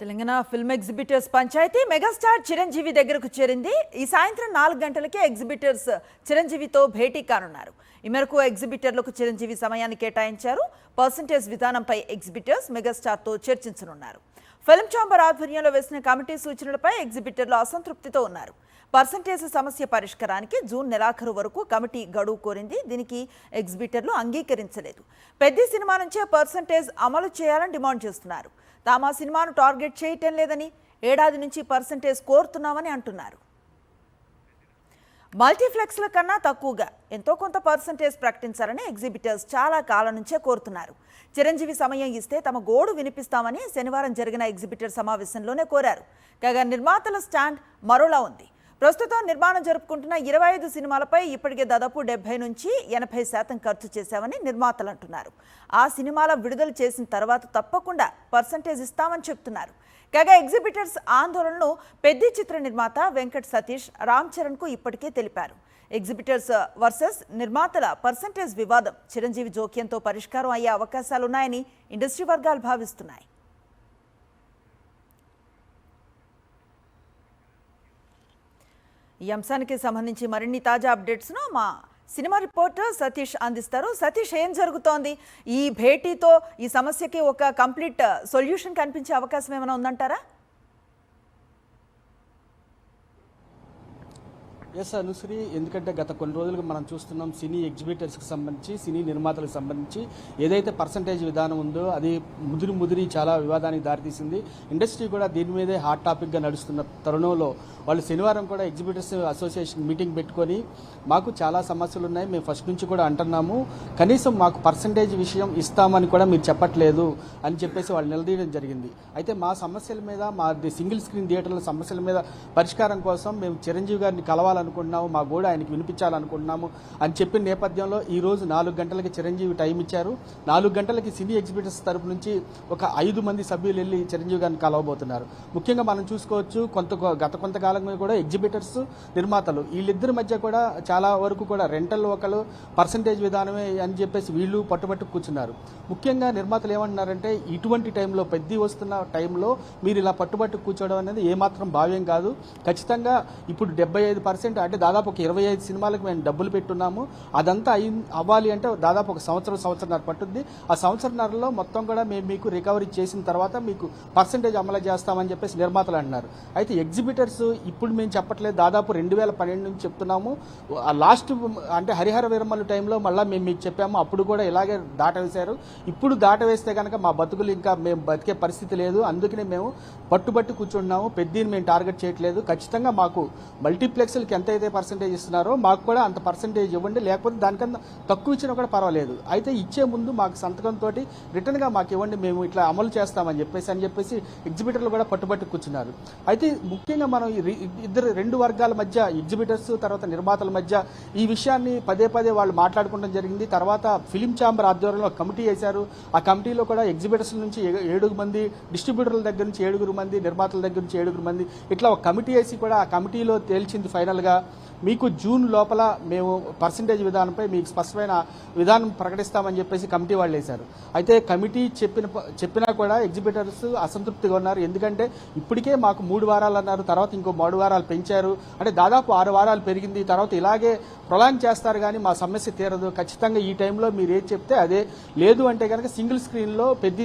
Telangana film exhibitors పంచాయతీ megastar Chiranjeevi దగ్గరకు చేరింది. ఈ సాయంత్రం 4 గంటలకే ఎగ్జిబిటర్స్ చిరంజీవితో భేటీ కానున్నారు. ఈ మేరకు ఎగ్జిబిటర్లకు చిరంజీవి సమయాన్ని కేటాయించారు. పర్సంటేజ్ విధానంపై ఎగ్జిబిటర్స్ మెగాస్టార్తో చర్చించనున్నారు. ఫిల్మ్ ఛాంబర్ ఆధ్వర్యంలో వేసిన కమిటీ సూచనలపై ఎగ్జిబిటర్లు అసంతృప్తితో ఉన్నారు. పర్సంటేజ్ సమస్య పరిష్కారానికి జూన్ నెలాఖరు వరకు కమిటీ గడువు కోరింది. దీనికి ఎగ్జిబిటర్లు అంగీకరించలేదు. పెద్ద సినిమా నుంచే పర్సంటేజ్ అమలు చేయాలని డిమాండ్ చేస్తున్నారు. తాము ఆ సినిమాను టార్గెట్ చేయటం లేదని, ఏడాది నుంచి పర్సంటేజ్ కోరుతున్నామని అంటున్నారు. మల్టీప్లెక్స్ల కన్నా తక్కువగా ఎంతో కొంత పర్సంటేజ్ ప్రకటించాలని ఎగ్జిబిటర్స్ చాలా కాలం నుంచే కోరుతున్నారు. చిరంజీవి సమయం ఇస్తే తమ గోడు వినిపిస్తామని శనివారం జరిగిన ఎగ్జిబిటర్ సమావేశంలోనే కోరారు. కాగా నిర్మాతల స్టాండ్ మరోలా ఉంది. ప్రస్తుతం నిర్మాణం జరుపుకుంటున్న 25 సినిమాలపై ఇప్పటికే దాదాపు 70 నుంచి 80% ఖర్చు చేశామని నిర్మాతలు అంటున్నారు. ఆ సినిమాల విడుదల చేసిన తర్వాత తప్పకుండా పర్సంటేజ్ ఇస్తామని చెప్తున్నారు. కాగా ఎగ్జిబిటర్స్ ఆందోళనను పెద్ద చిత్ర నిర్మాత వెంకట్ సతీష్ రామ్ చరణ్కు ఇప్పటికే తెలిపారు. ఎగ్జిబిటర్స్ వర్సెస్ నిర్మాతల పర్సంటేజ్ వివాదం చిరంజీవి జోక్యంతో పరిష్కారం అయ్యే అవకాశాలున్నాయని ఇండస్ట్రీ వర్గాలు భావిస్తున్నాయి. ఈ అంశానికి సంబంధించి మరిన్ని తాజా అప్డేట్స్ను మా సినిమా రిపోర్టర్ సతీష్ అందిస్తారు. సతీష్, ఏం జరుగుతోంది? ఈ భేటీతో ఈ సమస్యకి ఒక కంప్లీట్ సొల్యూషన్ కనిపించే అవకాశం ఏమైనా ఉందంటారా? ఎస్ అనుశ్రీ, ఎందుకంటే గత కొన్ని రోజులుగా మనం చూస్తున్నాం సినీ ఎగ్జిబిటర్స్కి సంబంధించి, సినీ నిర్మాతలకు సంబంధించి ఏదైతే పర్సంటేజ్ విధానం ఉందో అది ముదిరి చాలా వివాదానికి దారితీసింది. ఇండస్ట్రీ కూడా దీని మీదే హాట్ టాపిక్గా నడుస్తున్న తరుణంలో వాళ్ళు శనివారం కూడా ఎగ్జిబిటర్స్ అసోసియేషన్ మీటింగ్ పెట్టుకొని మాకు చాలా సమస్యలు ఉన్నాయి, మేము ఫస్ట్ నుంచి కూడా అంటున్నాము, కనీసం మాకు పర్సంటేజ్ విషయం ఇస్తామని కూడా మీరు చెప్పట్లేదు అని చెప్పేసి వాళ్ళు నిలదీయడం జరిగింది. అయితే మా సమస్యల మీద, మా సింగిల్ స్క్రీన్ థియేటర్ల సమస్యల మీద పరిష్కారం కోసం మేము చిరంజీవి గారిని కలవాలనుకుంటున్నాము, మా గోడ ఆయనకి వినిపించాలనుకుంటున్నాము అని చెప్పిన నేపథ్యంలో ఈరోజు 4 గంటలకి చిరంజీవి టైం ఇచ్చారు. 4 గంటలకి సినీ ఎగ్జిబిటర్స్ తరపు నుంచి ఒక 5 మంది సభ్యులు వెళ్ళి చిరంజీవి గారిని కలవబోతున్నారు. ముఖ్యంగా మనం చూసుకోవచ్చు, గత కొంతకాలంగా కూడా ఎగ్జిబిటర్స్ నిర్మాతలు వీళ్ళిద్దరి మధ్య కూడా చాలా వరకు కూడా రెంటల్ ఒకళ్ళు పర్సంటేజ్ విధానమే అని చెప్పేసి వీళ్ళు పట్టుబట్టు కూర్చున్నారు. ముఖ్యంగా నిర్మాతలు ఏమంటున్నారంటే ఇటువంటి టైంలో పెద్ద వస్తున్న టైంలో మీరు ఇలా పట్టుబట్టు కూర్చోవడం అనేది ఏమాత్రం భావ్యం కాదు. ఖచ్చితంగా ఇప్పుడు 75% అంటే దాదాపు ఒక 25 సినిమాలకు మేము డబ్బులు పెట్టున్నాము, అదంతా అవ్వాలి అంటే దాదాపు ఒక సంవత్సరంన్నర పట్టుద్ది. ఆ సంవత్సరంన్నరలో మొత్తం కూడా మేము మీకు రికవరీ చేసిన తర్వాత మీకు పర్సంటేజ్ అమలు చేస్తామని చెప్పేసి నిర్మాతలు అంటున్నారు. అయితే ఎగ్జిబిటర్స్ ఇప్పుడు మేము చెప్పట్లేదు, దాదాపు 2012 నుంచి చెప్తున్నాము. లాస్ట్ అంటే హరిహర వీరమ్మల టైంలో మళ్ళీ మేము మీకు చెప్పాము, అప్పుడు కూడా ఇలాగే దాటవేశారు. ఇప్పుడు దాటవేస్తే కనుక మా బతుకులు ఇంకా మేము బతికే పరిస్థితి లేదు, అందుకనే మేము పట్టుబట్టి కూర్చుంటున్నాము, పెద్దని మేము టార్గెట్ చేయట్లేదు. ఖచ్చితంగా మాకు మల్టీప్లెక్స్లకి ఎంత అయితే పర్సంటేజ్ ఇస్తున్నారో మాకు కూడా అంత పర్సంటేజ్ ఇవ్వండి, లేకపోతే దానికన్నా తక్కువ ఇచ్చినా కూడా పర్వాలేదు. అయితే ఇచ్చే ముందు మాకు సంతకంతో రిటర్న్గా మాకు ఇవ్వండి, మేము ఇట్లా అమలు చేస్తామని చెప్పేసి ఎగ్జిబిటర్లు కూడా పట్టుబట్టి కూర్చున్నారు. అయితే ముఖ్యంగా మనం రెండు వర్గాల మధ్య, ఎగ్జిబిటర్స్ తర్వాత నిర్మాతల మధ్య ఈ విషయాన్ని పదే వాళ్ళు మాట్లాడుకోవడం జరిగింది. తర్వాత ఫిలిం ఛాంబర్ ఆధ్వర్యంలో కమిటీ వేశారు. ఆ కమిటీలో కూడా ఎగ్జిబిటర్స్ నుంచి 7 మంది, డిస్ట్రిబ్యూటర్ల దగ్గర నుంచి 7 మంది, నిర్మాతల దగ్గర నుంచి 7 మంది, ఇట్లా ఒక కమిటీ వేసి కూడా ఆ కమిటీలో తేల్చింది ఫైనల్గా మీకు జూన్ లోపల మేము పర్సంటేజ్ విధానంపై మీకు స్పష్టమైన విధానం ప్రకటిస్తామని చెప్పేసి కమిటీ వాళ్ళు వేశారు. అయితే కమిటీ చెప్పినా కూడా ఎగ్జిబిటర్స్ అసంతృప్తిగా ఉన్నారు. ఎందుకంటే ఇప్పటికే మాకు 3 వారాలు అన్నారు, తర్వాత ఇంకో 3 వారాలు పెంచారు, అంటే దాదాపు 6 వారాలు పెరిగింది. తర్వాత ఇలాగే ప్రొలాంగ్ చేస్తారు కానీ మా సమస్య తీరదు, ఖచ్చితంగా ఈ టైంలో మీరు ఏది చెప్తే అదే, లేదు అంటే కనుక సింగిల్ స్క్రీన్లో పెద్ద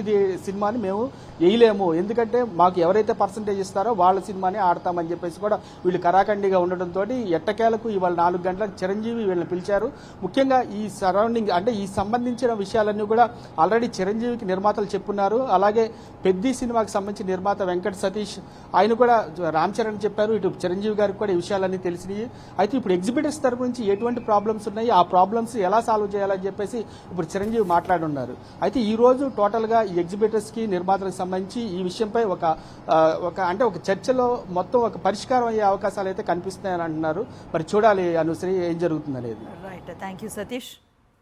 సినిమాని మేము వేయలేము, ఎందుకంటే మాకు ఎవరైతే పర్సంటేజ్ ఇస్తారో వాళ్ళ సినిమాని ఆడతామని చెప్పేసి కూడా వీళ్ళు కరాఖండిగా ఉండడంతో ఎట్టకేలకు ఇవాళ 4 గంటలకు చిరంజీవి వీళ్ళని పిలిచారు. ముఖ్యంగా ఈ సరౌండింగ్ అంటే ఈ సంబంధించిన విషయాలన్నీ కూడా ఆల్రెడీ చిరంజీవికి నిర్మాతలు చెప్పున్నారు. అలాగే పెద్ద సినిమాకి సంబంధించి నిర్మాత వెంకట్ సతీష్ ఆయన కూడా రామ్ చరణ్ చెప్పారు, ఇటు చిరంజీవి గారికి కూడా ఈ విషయాలన్నీ తెలిసినాయి. అయితే ఇప్పుడు ఎగ్జిబిటర్స్ తరపు నుంచి ఎటువంటి ప్రాబ్లమ్స్ ఉన్నాయి, ఆ ప్రాబ్లమ్స్ ఎలా సాల్వ్ చేయాలని చెప్పేసి ఇప్పుడు చిరంజీవి మాట్లాడున్నారు. అయితే ఈ రోజు టోటల్గా ఈ ఎగ్జిబిటర్స్కి నిర్మాతలకు సంబంధించి ఈ విషయంపై ఒక చర్చలో మొత్తం ఒక పరిష్కారం అయ్యే అవకాశాలు అయితే కనిపిస్తున్నాయని అంటున్నారు. మరి చూడాలి అనుశ్రీ ఏం జరుగుతుంది అనేది. Right, thank you Satish.